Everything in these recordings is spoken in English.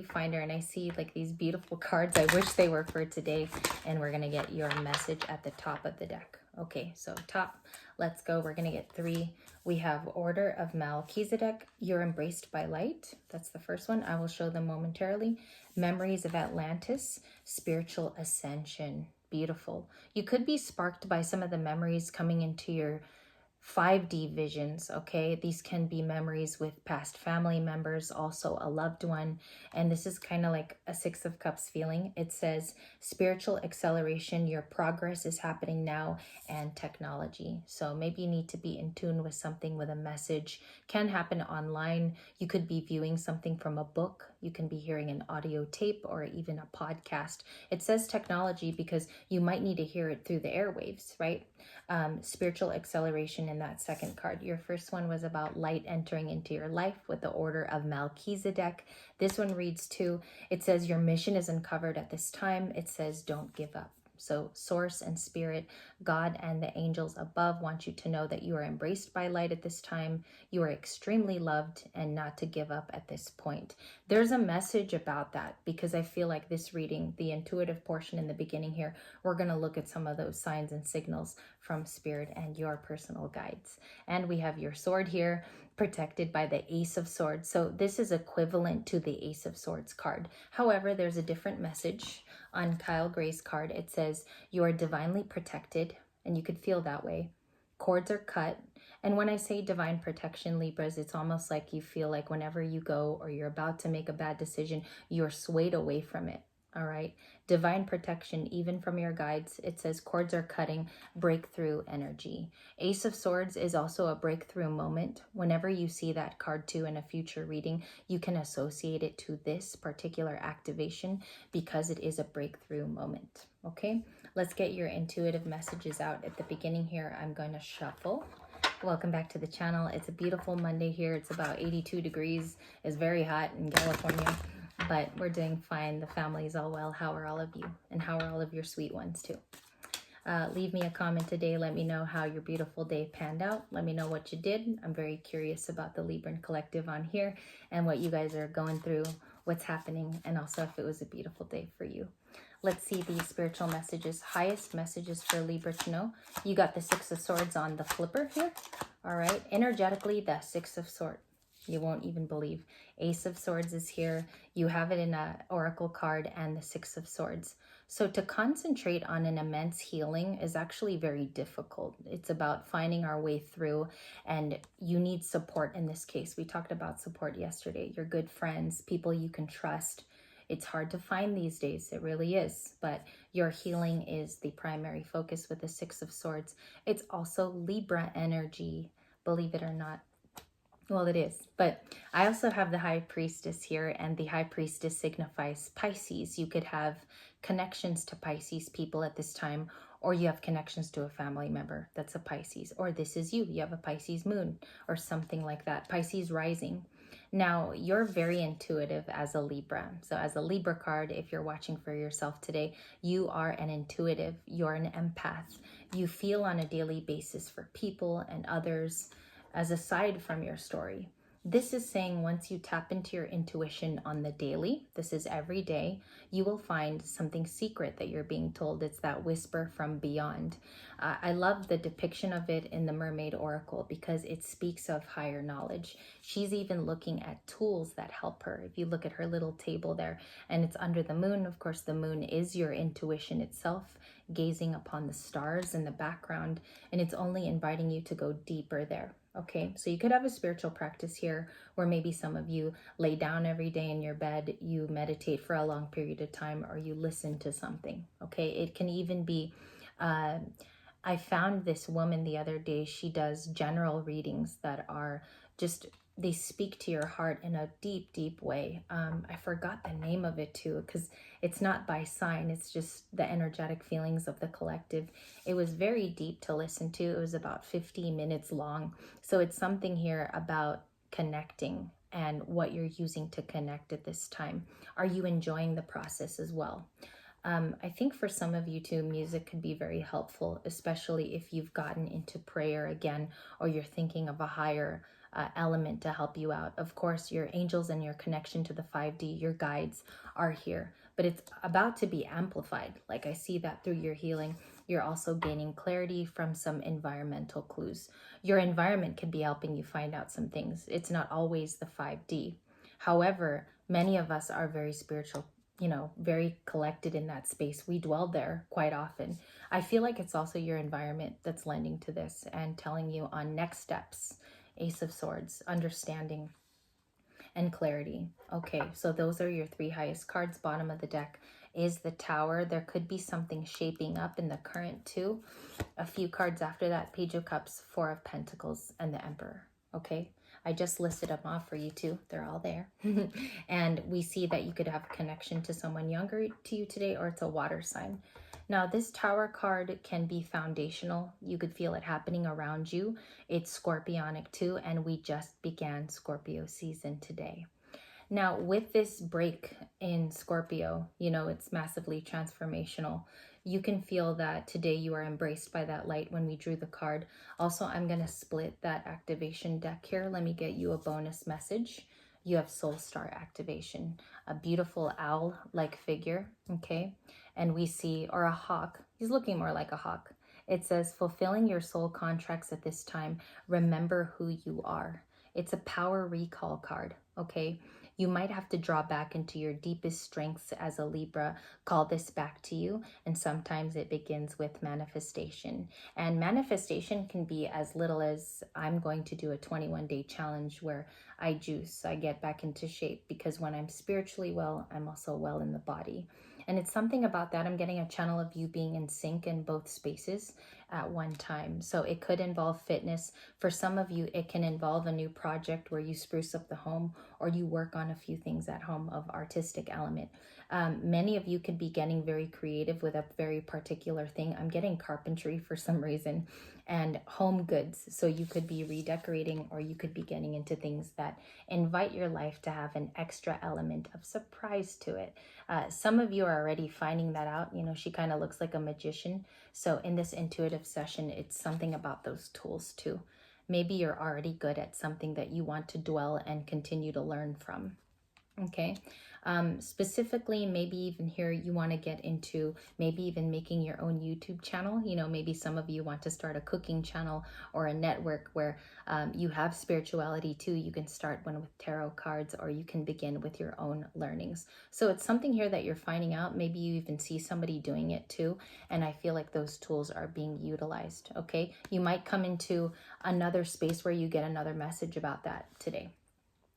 Finder, and I see like these beautiful cards. I wish they were for today, and we're gonna get your message at the top of the deck. Okay, so top, let's go. We're gonna get 3. We have Order of Melchizedek. You're embraced by light. That's the first one. I will show them momentarily. Memories of Atlantis. Spiritual ascension. Beautiful. You could be sparked by some of the memories coming into your 5D visions, okay? These can be memories with past family members, also a loved one. And this is kind of like a 6 of Cups feeling. It says spiritual acceleration, your progress is happening now, and technology. So maybe you need to be in tune with something with a message. Can happen online. You could be viewing something from a book. You can be hearing an audio tape or even a podcast. It says technology because you might need to hear it through the airwaves, right? Spiritual acceleration in that second card. Your first one was about light entering into your life with the Order of Melchizedek. This one reads too. It says your mission is uncovered at this time. It says don't give up. So source and spirit, God and the angels above want you to know that you are embraced by light at this time. You are extremely loved and not to give up at this point. There's a message about that because I feel like this reading, the intuitive portion in the beginning here, we're going to look at some of those signs and signals from spirit and your personal guides. And we have your sword here, protected by the Ace of Swords. So this is equivalent to the Ace of Swords card. However, there's a different message on Kyle Gray's card. It says you are divinely protected, and you could feel that way. Cords are cut. And when I say divine protection, Libras, it's almost like you feel like whenever you go or you're about to make a bad decision, you're swayed away from it. All right. Divine protection, even from your guides. It says cords are cutting, breakthrough energy. Ace of Swords is also a breakthrough moment. Whenever you see that card too in a future reading, you can associate it to this particular activation because it is a breakthrough moment. Okay. Let's get your intuitive messages out. At the beginning here, I'm going to shuffle. Welcome back to the channel. It's a beautiful Monday here. It's about 82 degrees. It's very hot in California. But we're doing fine. The family's all well. How are all of you? And how are all of your sweet ones too? Leave me a comment today. Let me know how your beautiful day panned out. Let me know what you did. I'm very curious about the Libran Collective on here and what you guys are going through, what's happening, and also if it was a beautiful day for you. Let's see these spiritual messages. Highest messages for Libra to know. You got the 6 of Swords on the flipper here. All right. Energetically, the 6 of Swords. You won't even believe. Ace of Swords is here. You have it in an oracle card and the 6 of Swords. So to concentrate on an immense healing is actually very difficult. It's about finding our way through, and you need support in this case. We talked about support yesterday. Your good friends, people you can trust. It's hard to find these days. It really is. But your healing is the primary focus with the 6 of Swords. It's also Libra energy, believe it or not. Well, it is, but I also have the High Priestess here, and the High Priestess signifies Pisces. You could have connections to Pisces people at this time, or you have connections to a family member that's a Pisces, or this is you. You have a Pisces moon or something like that, Pisces rising. Now, you're very intuitive as a Libra. So as a Libra card, if you're watching for yourself today, you are an intuitive. You're an empath. You feel on a daily basis for people and others. As aside from your story, this is saying once you tap into your intuition on the daily, this is every day, you will find something secret that you're being told. It's that whisper from beyond. I love the depiction of it in the Mermaid Oracle because it speaks of higher knowledge. She's even looking at tools that help her. If you look at her little table there, and it's under the moon, of course, the moon is your intuition itself, gazing upon the stars in the background, and it's only inviting you to go deeper there. Okay, so you could have a spiritual practice here where maybe some of you lay down every day in your bed, you meditate for a long period of time, or you listen to something. Okay, it can even be, I found this woman the other day, she does general readings that are just, they speak to your heart in a deep, deep way. I forgot the name of it too, because it's not by sign. It's just the energetic feelings of the collective. It was very deep to listen to. It was about 15 minutes long. So it's something here about connecting and what you're using to connect at this time. Are you enjoying the process as well? I think for some of you too, music could be very helpful, especially if you've gotten into prayer again, or you're thinking of a higher element to help you out. Of course, your angels and your connection to the 5D, your guides are here, but it's about to be amplified. Like I see that through your healing. You're also gaining clarity from some environmental clues. Your environment can be helping you find out some things. It's not always the 5D. However, many of us are very spiritual, you know, very collected in that space. We dwell there quite often. I feel like it's also your environment that's lending to this and telling you on next steps. Ace of Swords, understanding, and clarity. Okay, so those are your 3 highest cards. Bottom of the deck is the Tower. There could be something shaping up in the current too. A few cards after that, Page of Cups, 4 of Pentacles, and the Emperor. Okay, I just listed them off for you too. They're all there. And we see that you could have a connection to someone younger to you today, or it's a water sign. Now, this Tower card can be foundational. You could feel it happening around you. It's Scorpionic too, and we just began Scorpio season today. Now, with this break in Scorpio, you know, it's massively transformational. You can feel that today you are embraced by that light when we drew the card. Also, I'm going to split that activation deck here. Let me get you a bonus message. You have Soul Star activation, a beautiful owl-like figure, okay? And we see, or a hawk. He's looking more like a hawk. It says, fulfilling your soul contracts at this time, remember who you are. It's a power recall card, okay? You might have to draw back into your deepest strengths as a Libra, call this back to you, and sometimes it begins with manifestation. And manifestation can be as little as, I'm going to do a 21-day challenge where I juice, I get back into shape, because when I'm spiritually well, I'm also well in the body. And it's something about that. I'm getting a channel of you being in sync in both spaces at one time. So it could involve fitness. For some of you, it can involve a new project where you spruce up the home, or you work on a few things at home of artistic element. Many of you could be getting very creative with a very particular thing. I'm getting carpentry for some reason, and home goods. So you could be redecorating, or you could be getting into things that invite your life to have an extra element of surprise to it. Some of you are already finding that out. You know, she kind of looks like a magician. So in this intuitive session, it's something about those tools too. Maybe you're already good at something that you want to dwell and continue to learn from. Okay. Specifically, maybe even here you want to get into maybe even making your own YouTube channel. You know, maybe some of you want to start a cooking channel or a network where you have spirituality too. You can start one with tarot cards, or you can begin with your own learnings. So it's something here that you're finding out. Maybe you even see somebody doing it too. And I feel like those tools are being utilized. Okay. You might come into another space where you get another message about that today.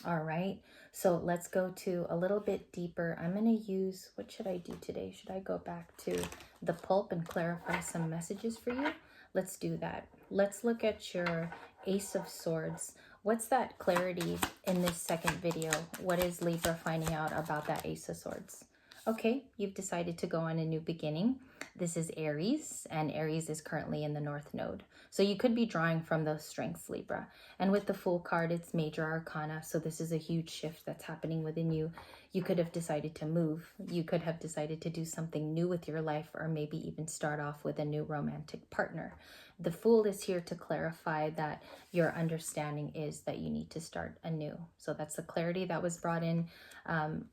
All right, so let's go to a little bit deeper. I'm going to use, what should I do today? Should I go back to the pulp and clarify some messages for you? Let's do that. Let's look at your Ace of Swords. What's that clarity in this second video? What is Libra finding out about that Ace of Swords? Okay, you've decided to go on a new beginning. This is Aries, and Aries is currently in the North Node. So you could be drawing from those strengths, Libra. And with the Fool card, it's major arcana. So this is a huge shift that's happening within you. You could have decided to move. You could have decided to do something new with your life, or maybe even start off with a new romantic partner. The Fool is here to clarify that your understanding is that you need to start anew. So that's the clarity that was brought in.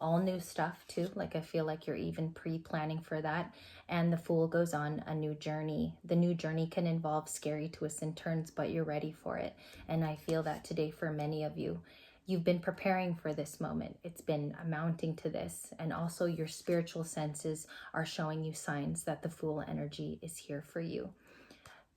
All new stuff too. Like I feel like you're even pre-planning for that. And the Fool goes on a new journey. The new journey can involve scary twists and turns, but you're ready for it. And I feel that today for many of you. You've been preparing for this moment. It's been amounting to this. And also your spiritual senses are showing you signs that the Fool energy is here for you.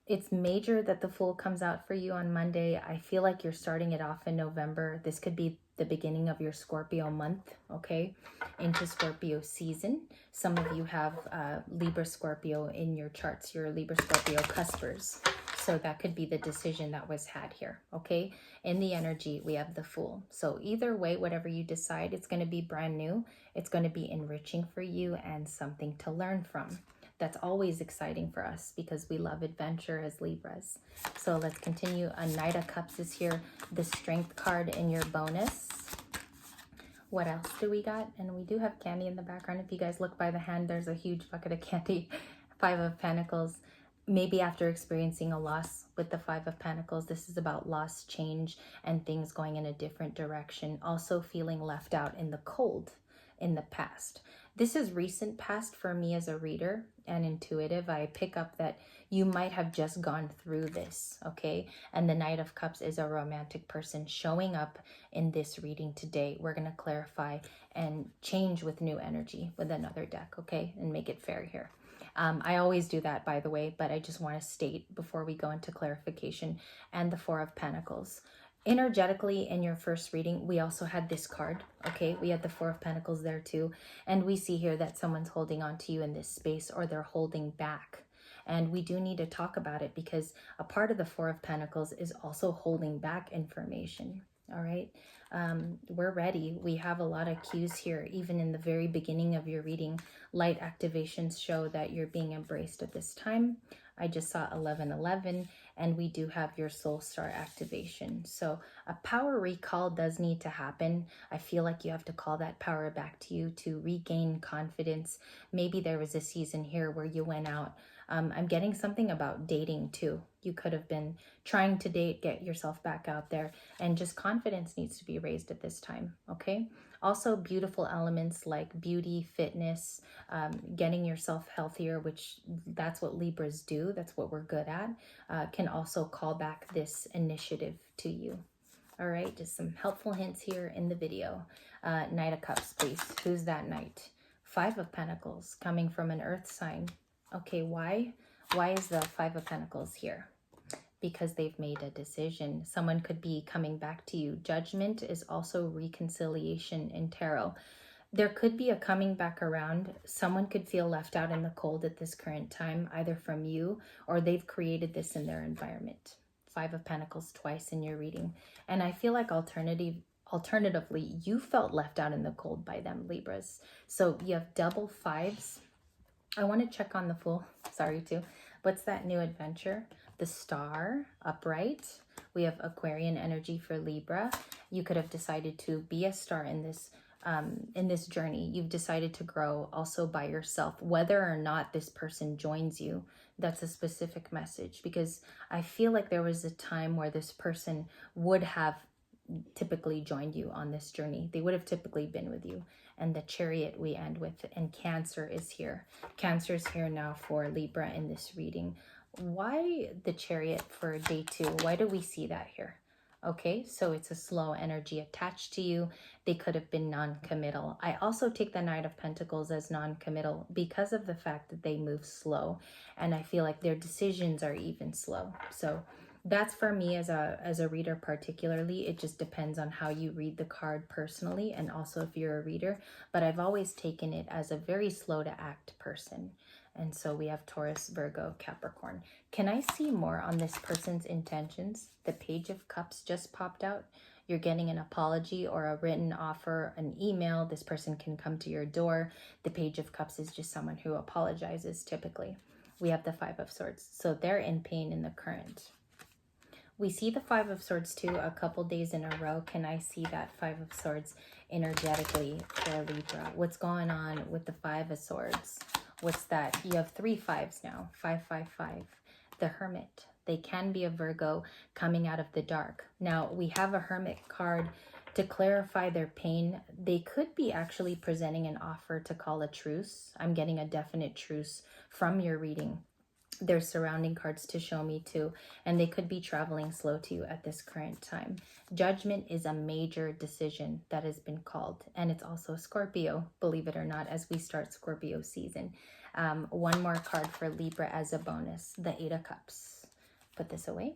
It's major that the Fool comes out for you on Monday. I feel like you're starting it off in November. This could be the beginning of your Scorpio month, okay, into Scorpio season. Some of you have Libra Scorpio in your charts, your Libra Scorpio cuspers. So that could be the decision that was had here, okay? In the energy, we have the Fool. So either way, whatever you decide, it's going to be brand new. It's going to be enriching for you and something to learn from. That's always exciting for us because we love adventure as Libras. So let's continue. A Knight of Cups is here. The Strength card in your bonus. What else do we got? And we do have candy in the background. If you guys look by the hand, there's a huge bucket of candy. 5 of Pentacles. maybe after experiencing a loss with the Five of Pentacles, this is about loss, change, and things going in a different direction. Also feeling left out in the cold in the past. This is recent past for me as a reader and intuitive. I pick up that you might have just gone through this, okay? And the Knight of Cups is a romantic person showing up in this reading today. We're going to clarify and change with new energy with another deck, okay? And make it fair here. I always do that, by the way, but I just want to state before we go into clarification. And the Four of Pentacles. Energetically, in your first reading, we also had this card, okay? We had the Four of Pentacles there too. And we see here that someone's holding on to you in this space, or they're holding back. And we do need to talk about it because a part of the Four of Pentacles is also holding back information, all right? We're ready. We have a lot of cues here, even in the very beginning of your reading. Light activations show that you're being embraced at this time. I just saw 1111, and we do have your soul star activation. So a power recall does need to happen. I feel like you have to call that power back to you to regain confidence. Maybe there was a season here where you went out. I'm getting something about dating too. You could have been trying to date, get yourself back out there, and just confidence needs to be raised at this time, okay? Also, beautiful elements like beauty, fitness, getting yourself healthier, which that's what Libras do. That's what we're good at, can also call back this initiative to you. All right, just some helpful hints here in the video. Knight of Cups, please. Who's that knight? Five of Pentacles coming from an earth sign. Okay, why? Why is the Five of Pentacles here? Because they've made a decision. Someone could be coming back to you. Judgment is also reconciliation in tarot. There could be a coming back around. Someone could feel left out in the cold at this current time, either from you or they've created this in their environment. Five of Pentacles twice in your reading. And I feel like alternatively, you felt left out in the cold by them, Libras. So you have double fives. I want to check on the Fool. Sorry, too. What's that new adventure? The Star, upright. We have Aquarian energy for Libra. You could have decided to be a star in this journey. You've decided to grow also by yourself, whether or not this person joins you. That's a specific message, because I feel like there was a time where this person would have typically joined you on this journey. They would have typically been with you. And the Chariot we end with, and Cancer is here. Cancer is here now for Libra in this reading. Why the Chariot for day 2? Why do we see that here? Okay, so it's a slow energy attached to you. They could have been non-committal. I also take the Knight of Pentacles as non-committal because of the fact that they move slow. And I feel like their decisions are even slow. So that's for me as a reader particularly. It just depends on how you read the card personally, and also if you're a reader. But I've always taken it as a very slow to act person. And so we have Taurus, Virgo, Capricorn. Can I see more on this person's intentions? The Page of Cups just popped out. You're getting an apology or a written offer, an email. This person can come to your door. The Page of Cups is just someone who apologizes typically. We have the Five of Swords. So they're in pain in the current. We see the Five of Swords too a couple days in a row. Can I see that Five of Swords energetically for Libra? What's going on with the Five of Swords? What's that? You have 3 fives now. 5, 5, 5. The Hermit. They can be a Virgo coming out of the dark. Now, we have a Hermit card to clarify their pain. They could be actually presenting an offer to call a truce. I'm getting a definite truce from your reading. There's surrounding cards to show me too, and they could be traveling slow to you at this current time. Judgment is a major decision that has been called, and it's also Scorpio, believe it or not, as we start Scorpio season. One more card for Libra as a bonus, the Eight of Cups. Put this away.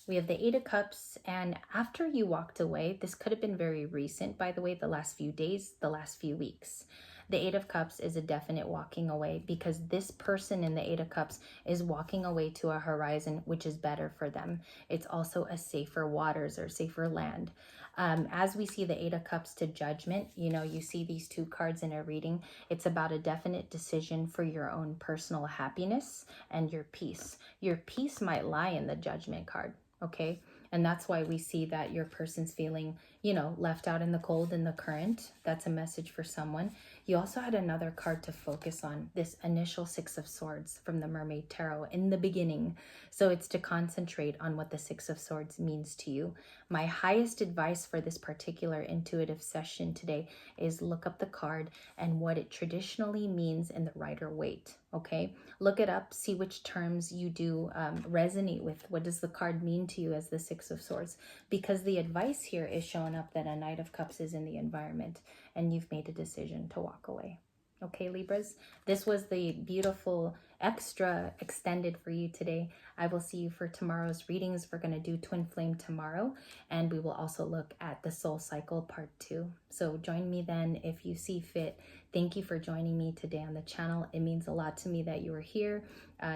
We have the Eight of Cups, and after you walked away, this could have been very recent, by the way, the last few days, the last few weeks. The Eight of Cups is a definite walking away, because this person in the Eight of Cups is walking away to a horizon which is better for them. It's also a safer waters or safer land. As we see the Eight of Cups to Judgment, you see these 2 cards in a reading. It's about a definite decision for your own personal happiness and your peace. Your peace might lie in the Judgment card, okay? And that's why we see that your person's feeling, left out in the cold in the current. That's a message for someone. You also had another card to focus on, this initial Six of Swords from the Mermaid Tarot in the beginning. So it's to concentrate on what the Six of Swords means to you. My highest advice for this particular intuitive session today is look up the card and what it traditionally means in the Rider-Waite. Okay, look it up, see which terms you do resonate with. What does the card mean to you as the Six of Swords? Because the advice here is showing up that a Knight of Cups is in the environment and you've made a decision to walk away. Okay, Libras, this was the beautiful extra extended for you today. I will see you for tomorrow's readings. We're going to do Twin Flame tomorrow, and we will also look at the Soul Cycle Part 2. So join me then if you see fit. Thank you for joining me today on the channel. It means a lot to me that you are here.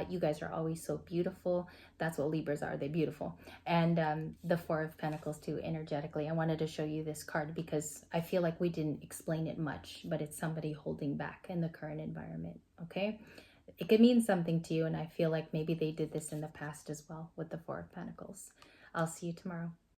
You guys are always so beautiful. That's what Libras are. They're beautiful. And the Four of Pentacles too, energetically. I wanted to show you this card because I feel like we didn't explain it much, but it's somebody holding back in the current environment, okay? It could mean something to you, and I feel like maybe they did this in the past as well with the Four of Pentacles. I'll see you tomorrow.